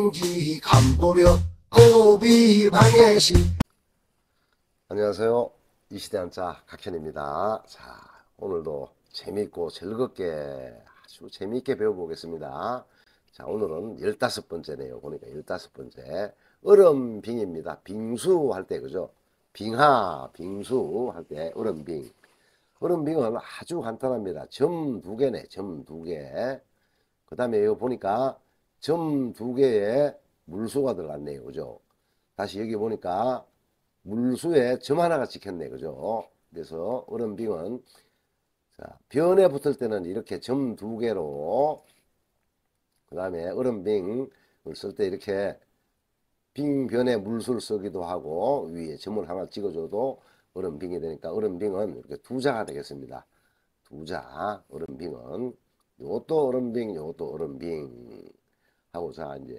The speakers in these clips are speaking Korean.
빙기 감고려 고비 방해시. 안녕하세요. 이시대 한자 각현입니다. 자, 오늘도 재미있고 즐겁게 아주 재미있게 배워보겠습니다. 자, 오늘은 15번째네요. 보니까 15번째 얼음빙입니다. 빙수 할 때 그죠? 빙하, 빙수 할 때 얼음빙. 얼음빙은 아주 간단합니다. 점 두 개네. 점 두 개. 그 다음에 여기 보니까 점 두 개에 물수가 들어갔네요. 그죠? 다시 여기 보니까 물수에 점 하나가 찍혔네. 그죠? 그래서 얼음빙은 자, 변에 붙을 때는 이렇게 점 두 개로, 그 다음에 얼음빙을 쓸 때 이렇게 빙변에 물수를 쓰기도 하고 위에 점을 하나 찍어줘도 얼음빙이 되니까 얼음빙은 이렇게 두 자가 되겠습니다. 두 자. 얼음빙은 요것도 얼음빙, 요것도 얼음빙 하고, 자 이제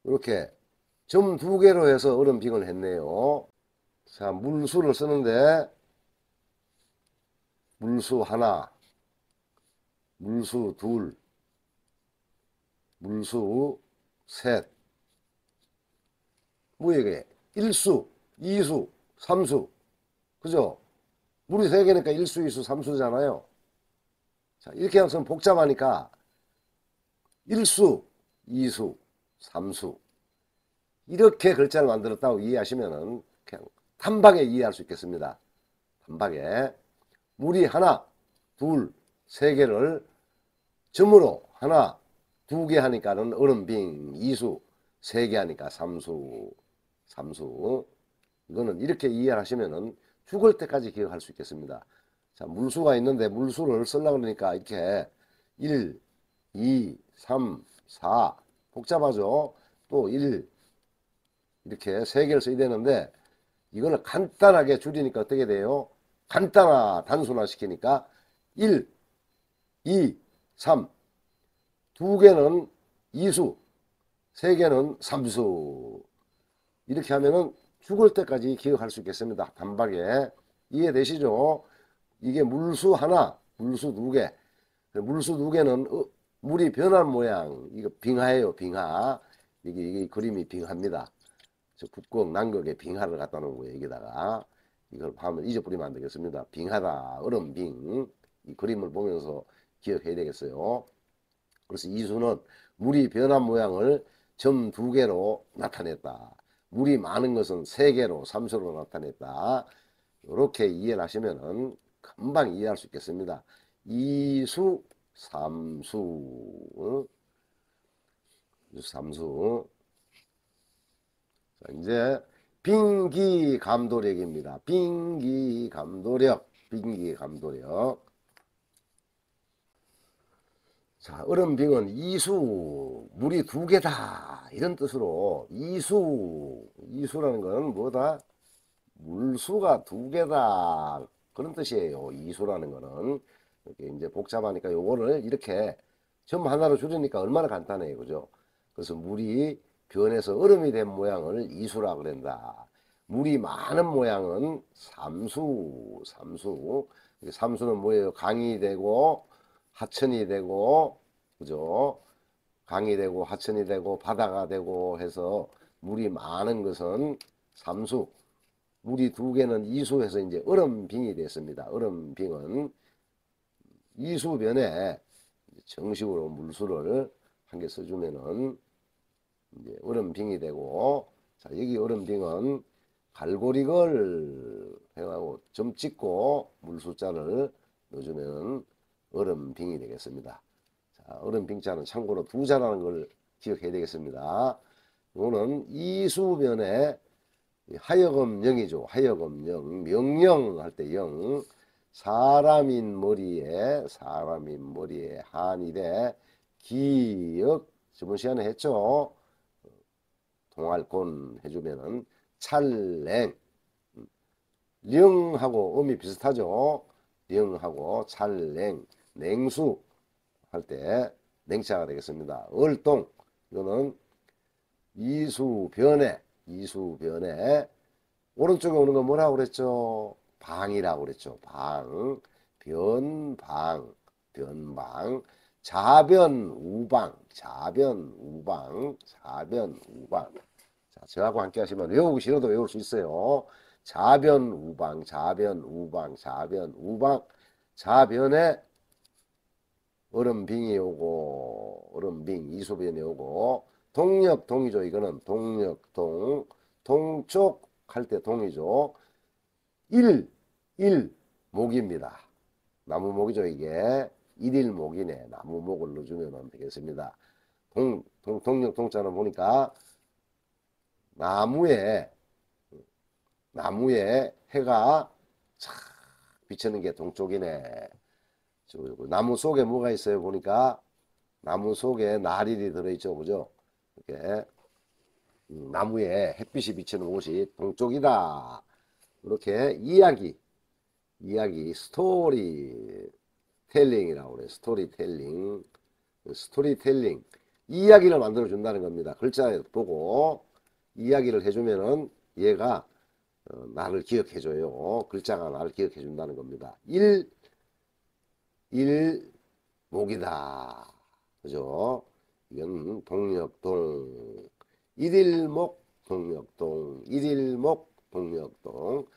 이렇게 점 두 개로 해서 얼음빙을 했네요. 자, 물수를 쓰는데 물수 하나, 물수 둘, 물수 셋, 뭐 이게 1수, 2수, 3수, 그죠? 물이 세 개니까 1수, 2수, 3수잖아요. 자, 이렇게 하면 복잡하니까 1수, 2수, 3수 이렇게 글자를 만들었다고 이해하시면은 그냥 단박에 이해할 수 있겠습니다. 단박에 물이 하나, 둘, 세 개를 점으로 하나, 두 개 하니까는 얼음빙, 2수, 세 개 하니까 3수, 3수. 이거는 이렇게 이해하시면은 죽을 때까지 기억할 수 있겠습니다. 자, 물수가 있는데 물수를 쓰려고 그러니까 이렇게 1, 2, 3, 4 복잡하죠. 또 1 이렇게 세 개를 써야 되는데 이거는 간단하게 줄이니까 어떻게 돼요? 단순화 시키니까 1, 2, 3 두 개는 2수, 세 개는 3수. 이렇게 하면은 죽을 때까지 기억할 수 있겠습니다. 단박에. 이해되시죠? 이게 물수 하나, 물수 두 개. 물수 두 개는 물이 변한 모양. 이거 빙하예요, 빙하. 이게 그림이 빙하입니다. 저 북극, 남극에 빙하를 갖다 놓은 거예요, 여기다가. 이걸 하면 잊어버리면 안 되겠습니다. 빙하다, 얼음빙. 이 그림을 보면서 기억해야 되겠어요. 그래서 이수는 물이 변한 모양을 점 두 개로 나타냈다. 물이 많은 것은 세 개로, 삼수로 나타냈다. 이렇게 이해를 하시면은 금방 이해할 수 있겠습니다. 이수, 삼수, 삼수. 자, 이제 빙기감도력입니다. 빙기감도력, 빙기감도력. 자, 얼음빙은 이수, 물이 두 개다 이런 뜻으로 이수라는 건 뭐다? 물수가 두 개다 그런 뜻이에요. 이수라는 거는 이렇게 이제 복잡하니까 요거를 이렇게 점 하나로 줄이니까 얼마나 간단해요, 그죠? 그래서 물이 변해서 얼음이 된 모양을 이수라 그런다. 물이 많은 모양은 삼수. 삼수는 뭐예요? 강이 되고 하천이 되고, 그죠? 강이 되고 하천이 되고 바다가 되고 해서 물이 많은 것은 삼수. 물이 두 개는 이수해서 이제 얼음빙이 됐습니다. 얼음빙은 이수변에 정식으로 물수를 한 개 써주면은 이제 얼음빙이 되고, 자, 여기 얼음빙은 갈고리걸 해가지고 점 찍고 물수자를 넣어주면 얼음빙이 되겠습니다. 자, 얼음빙자는 참고로 두 자라는 걸 기억해야 되겠습니다. 이거는 이수변에 하여금 영이죠. 하여금 영. 명령 할 때 영. 사람인 머리에 한일에 기역. 저번 시간에 했죠. 동할곤 해주면은 찰냉. 령하고 음이 비슷하죠. 령하고 찰냉. 냉수 할 때 냉자가 되겠습니다. 얼동. 이거는 이수변에 오른쪽에 오는 거 뭐라고 그랬죠? 방이라고 그랬죠. 방. 변방. 자변우방, 자변우방, 자변우방. 자, 저하고 함께 하시면 외우기 싫어도 외울 수 있어요. 자변우방, 자변우방, 자변우방. 자변에 얼음빙이 오고, 얼음빙, 이소변이 오고, 동력동이죠. 이거는 동력동, 동쪽 할 때 동이죠. 일목입니다. 나무목이죠. 이게 일일목이네. 나무목을 넣어주면 되겠습니다. 동력동자는 보니까 나무에 해가 착 비치는 게 동쪽이네. 나무 속에 뭐가 있어요? 보니까 나무 속에 나릴이 들어있죠. 그죠? 이렇게 나무에 햇빛이 비치는 곳이 동쪽이다. 이렇게 이야기 스토리 텔링이라고 그래요. 스토리텔링 이야기를 만들어 준다는 겁니다. 글자 보고 이야기를 해주면은 얘가 나를 기억해 줘요. 글자가 나를 기억해 준다는 겁니다. 일목이다. 그죠? 이건 동력동. 일일목 동력동. 일일목 동력동.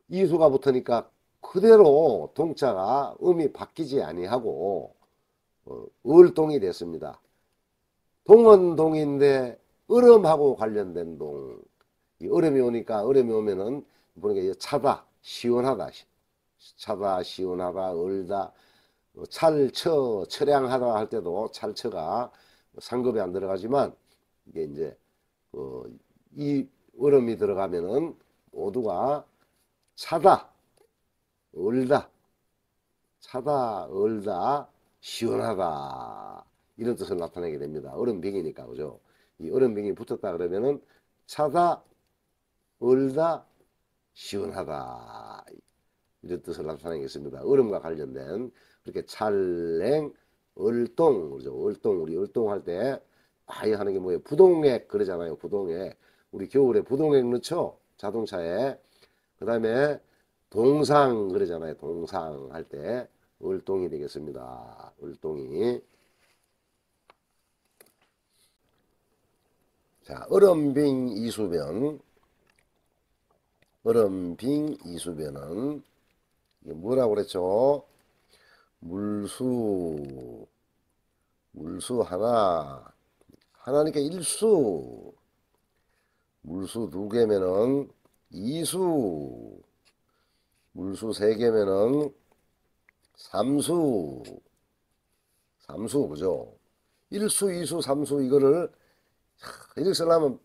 이수가 붙으니까 그대로 동자가 음이 바뀌지 아니하고 을동이 됐습니다. 동은 동인데 얼음하고 관련된 동. 이 얼음이 오니까 얼음이 오면은 보니까 차다, 시원하다, 차다, 시원하다, 얼다, 찰처, 처량하다 할 때도 찰처가 상급에 안 들어가지만 이게 이제 이 얼음이 들어가면은 모두가 차다, 얼다, 차다, 얼다, 시원하다 이런 뜻을 나타내게 됩니다. 얼음빙이니까 그죠? 이 얼음빙이 붙었다 그러면은 차다, 얼다, 시원하다 이런 뜻을 나타내겠습니다. 얼음과 관련된 그렇게 찰랭, 얼동 그죠? 얼동 우리 얼동할 때 많이 하는 게 뭐예요? 부동액 그러잖아요. 부동액 우리 겨울에 부동액 넣죠? 자동차에. 그 다음에 동상 그러잖아요. 동상 할 때 얼동이 되겠습니다. 얼동이. 자, 얼음빙 이수변. 얼음빙 이수변은 뭐라고 그랬죠? 물수 하나니까 일수, 물수 두 개면은 이수, 물수 세 개면은 삼수 그죠? 일수, 이수, 삼수 이거를 이렇게 쓰려면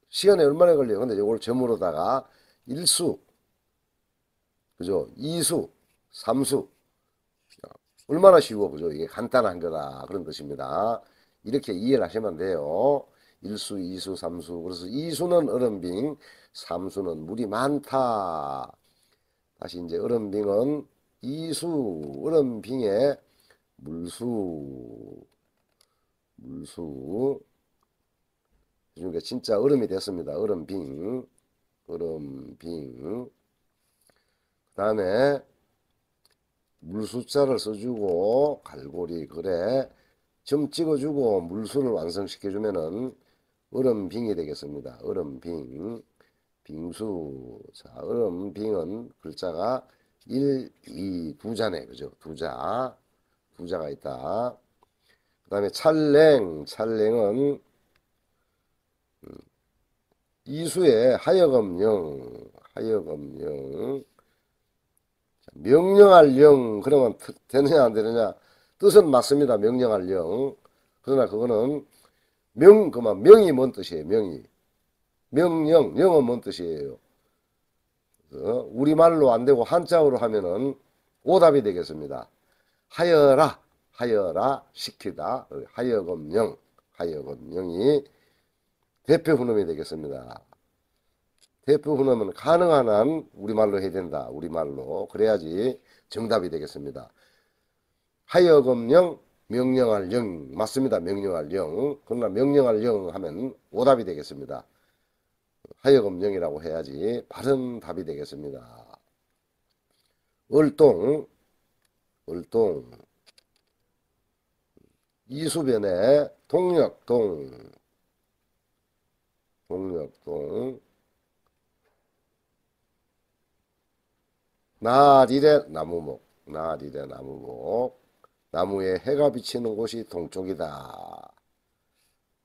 시간이 얼마나 걸려요? 근데 이걸 점으로다가 일수, 그죠? 이수, 삼수 얼마나 쉬워, 그죠? 이게 간단한 거다 그런 뜻입니다. 이렇게 이해를 하시면 돼요. 일수, 이수, 삼수. 그래서 이수는 얼음빙, 삼수는 물이 많다. 다시 이제 얼음빙은 이수, 얼음빙에 물수. 그러니까 진짜 얼음이 됐습니다. 얼음빙. 그 다음에 물수자를 써주고 갈고리 그래 점 찍어주고 물수를 완성시켜주면은 얼음빙이 되겠습니다. 얼음빙, 빙수. 자, 얼음빙은 글자가 1, 2, 두 자네. 그죠? 두 자가 있다. 그 다음에 찰랭은 이수의 하여금령, 명령할 령 그러면 되느냐 안 되느냐 뜻은 맞습니다. 명령할 령. 그러나 그거는 그만 명이 뭔 뜻이에요? 영은 뭔 뜻이에요? 우리말로 안 되고 한자어로 하면은 오답이 되겠습니다. 하여라 시키다. 하여금령이 대표 훈음이 되겠습니다. 대표 훈음은 가능한 한 우리말로 해야 된다. 우리말로. 그래야지 정답이 되겠습니다. 하여금령, 명령할 령. 맞습니다. 명령할 령. 그러나 명령할 령 하면 오답이 되겠습니다. 하여금령이라고 해야지 바른 답이 되겠습니다. 얼동. 을동. 이수변에 동력동. 동력동. 나리래 나무목. 나리래 나무목. 나무에 해가 비치는 곳이 동쪽이다.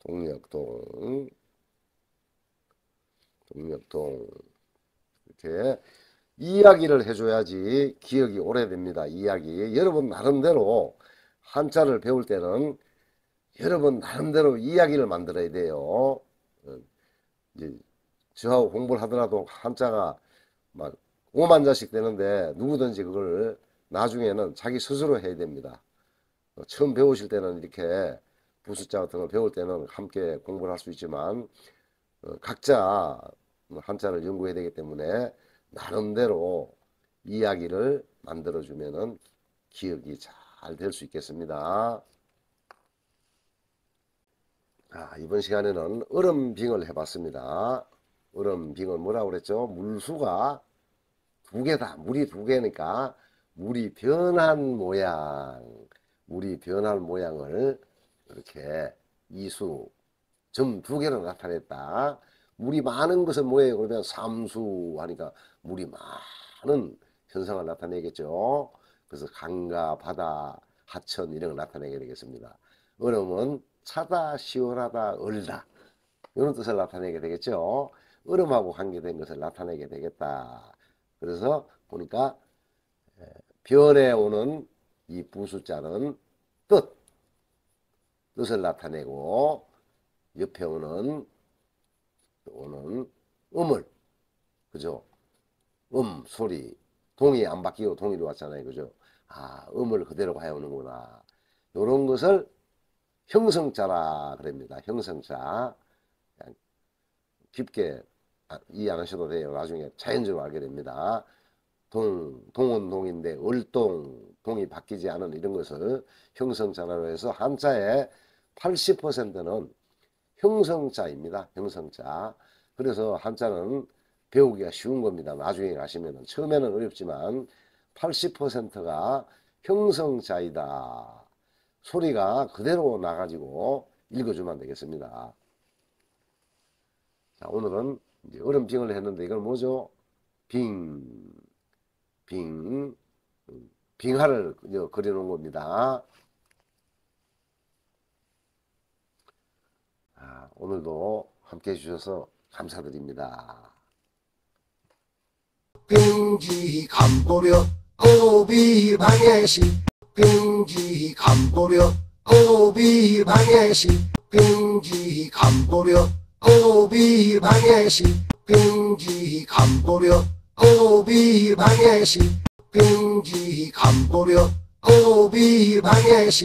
동력동. 동력동. 이렇게 이야기를 해줘야지 기억이 오래됩니다. 이야기. 여러분 나름대로 한자를 배울 때는 여러분 나름대로 이야기를 만들어야 돼요. 이제 저하고 공부를 하더라도 한자가 막 5만 자씩 되는데 누구든지 그걸 나중에는 자기 스스로 해야 됩니다. 처음 배우실 때는 이렇게 부숫자 같은 걸 배울 때는 함께 공부를 할 수 있지만 각자 한자를 연구해야 되기 때문에 나름대로 이야기를 만들어 주면은 기억이 잘 될 수 있겠습니다. 이번 시간에는 얼음빙을 해봤습니다. 얼음빙은 뭐라고 그랬죠? 물수가 두 개다. 물이 두 개니까 물이 변한 모양, 물이 변한 모양을 이렇게 이수, 점 두 개로 나타냈다. 물이 많은 것은 뭐예요? 그러면 삼수 하니까 물이 많은 현상을 나타내겠죠. 그래서 강과 바다, 하천 이런 걸 나타내게 되겠습니다. 얼음은 차다, 시원하다, 얼다 이런 뜻을 나타내게 되겠죠. 얼음하고 관계된 것을 나타내게 되겠다. 그래서 보니까 별에 오는 이 부숫자는 뜻을 나타내고 옆에 오는 음을, 그죠? 소리, 동이 안 바뀌고 동이로 왔잖아요, 그죠? 음을 그대로 가져오는구나. 이런 것을 형성자라 그럽니다. 형성자. 깊게 이해 안 하셔도 돼요. 나중에 자연적으로 알게 됩니다. 동은 동인데 을동, 동이 바뀌지 않은 이런 것을 형성자라고 해서 한자의 80%는 형성자입니다. 형성자. 그래서 한자는 배우기가 쉬운 겁니다. 나중에 가시면은 처음에는 어렵지만 80%가 형성자이다. 소리가 그대로 나가지고 읽어주면 되겠습니다. 자, 오늘은 이제 얼음빙을 했는데 이건 뭐죠? 빙하를 그려놓은 겁니다. 오늘도 함께 해주셔서 감사드립니다. 빙지 감보려 고비 방해시 빙지 감보려 고비 방해시 빙지 감보려 고비 방해시 빙지 감보려 고비 방해시 빙지 감보려 고비 방해시